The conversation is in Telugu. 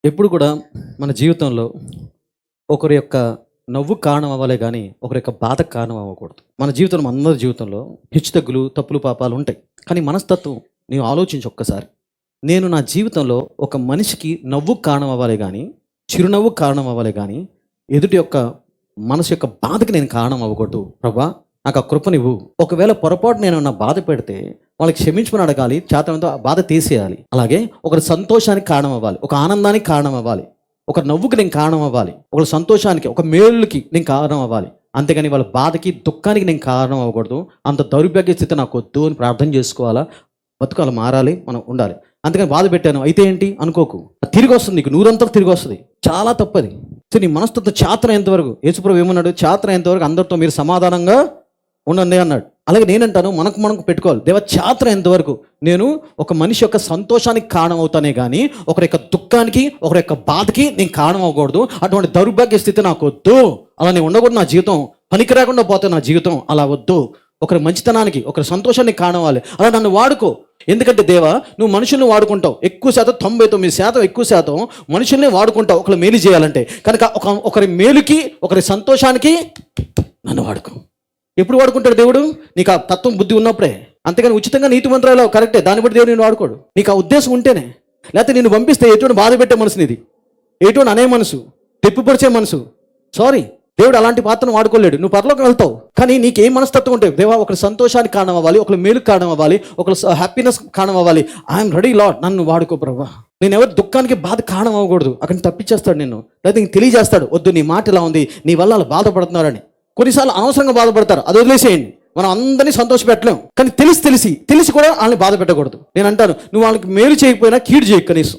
ఎప్పుడు కూడా మన జీవితంలో ఒకరి యొక్క నవ్వు కారణం అవ్వాలే కానీ ఒకరి యొక్క బాధకు కారణం అవ్వకూడదు. మన జీవితంలో అందరి జీవితంలో హెచ్చుతగ్గులు, తప్పులు, పాపాలు ఉంటాయి. కానీ మనస్తత్వం నీవు ఆలోచించి ఒక్కసారి, నేను నా జీవితంలో ఒక మనిషికి నవ్వు కారణం అవ్వాలి కానీ, చిరునవ్వు కారణం అవ్వాలి కానీ, ఎదుటి యొక్క మనసు యొక్క బాధకి నేను కారణం అవ్వకూడదు. ప్రభా, నాకు ఆ కృపనివ్వు. ఒకవేళ పొరపాటు నేను నా బాధ పెడితే వాళ్ళకి క్షమించుకుని అడగాలి, చేతనంతో ఆ బాధ తీసేయాలి. అలాగే ఒకరి సంతోషానికి కారణం అవ్వాలి, ఒక ఆనందానికి కారణం అవ్వాలి, ఒక నవ్వుకి నేను కారణం అవ్వాలి, ఒక సంతోషానికి, ఒక మేలుకి నేను కారణం అవ్వాలి. అంతేగాని వాళ్ళ బాధకి, దుఃఖానికి నేను కారణం అవ్వకూడదు. అంత దౌర్భాగ్య స్థితి నాకు వద్దు అని ప్రార్థన చేసుకోవాలా. బతుకాలు మారాలి, మనం ఉండాలి. అంతేగాని బాధ పెట్టాను అయితే ఏంటి అనుకోకు, తిరిగి వస్తుంది, నీకు నూరంతా తిరిగి వస్తుంది. చాలా తప్పది. సో నీ మనస్తత్వం చేతన ఎంతవరకు, యేసుప్రభు ఏమన్నాడు, చేతన ఎంతవరకు అందరితో మీరు సమాధానంగా ఉండండి అన్నాడు. అలాగే నేనంటాను, మనకు పెట్టుకోవాలి. దేవ, చేతన ఎంతవరకు నేను ఒక మనిషి యొక్క సంతోషానికి కారణం అవుతానే కానీ ఒకరి యొక్క దుఃఖానికి, ఒకరి యొక్క బాధకి నేను కారణం అవ్వకూడదు. అటువంటి దౌర్భాగ్య స్థితి నాకు వద్దు. అలా నేను ఉండకూడదు. నా జీవితం పనికి రాకుండా పోతే నా జీవితం అలా వద్దు. ఒకరి మంచితనానికి, ఒకరి సంతోషానికి కారణం అవ్వాలి. అలా నన్ను వాడుకో. ఎందుకంటే దేవా, నువ్వు మనుషుల్ని వాడుకుంటావు. ఎక్కువ శాతం 99% ఎక్కువ శాతం మనుషుల్ని వాడుకుంటావు ఒకరు మేలు చేయాలంటే. కనుక ఒకరి మేలుకి, ఒకరి సంతోషానికి నన్ను వాడుకో. ఎప్పుడు వాడుకుంటాడు దేవుడు? నీకు ఆ తత్వం, బుద్ధి ఉన్నప్పుడే. అంతేగాని ఉచితంగా నీతి మంత్రాలు కరెక్టే, దాన్ని బట్టి దేవుడు నేను వాడుకోడు. నీకు ఆ ఉద్దేశం ఉంటేనే. లేకపోతే నేను పంపిస్తే ఎటువంటి బాధ పెట్టే మనసు నీది, ఎటువంటి అనే మనసు, తెప్పిపరిచే మనసు. సారీ, దేవుడు అలాంటి పాత్రను వాడుకోలేడు. నువ్వు పరలోకి వెళ్తావు, కానీ నీకేం మనస్తత్వం ఉంటే, దేవా ఒకరి సంతోషానికి కారణం అవ్వాలి, ఒకరి మేలుకు కారణం అవ్వాలి, ఒకరి హ్యాపీనెస్ కారణం అవ్వాలి. ఐఎమ్ రెడీ లార్డ్, నన్ను వాడుకో ప్రభా. నేను ఎవరి దుఃఖానికి, బాధ కారణం అవ్వకూడదు. అక్కడిని తప్పించేస్తాడు నిన్ను. లేకపోతే నీకు తెలియజేస్తాడు, వద్దు నీ మాట ఇలా ఉంది, నీ వల్ల అలా బాధపడుతున్నారని. కొన్నిసార్లు అనవసరంగా బాధపడతారు, అది వదిలేసేయండి. మనం అందరినీ సంతోషపెట్టలేం. కానీ తెలిసి కూడా వాళ్ళని బాధ పెట్టకూడదు. నేను అంటాను, నువ్వు వాళ్ళకి మేలు చేయకపోయినా కీడు చేయకు కనీసం.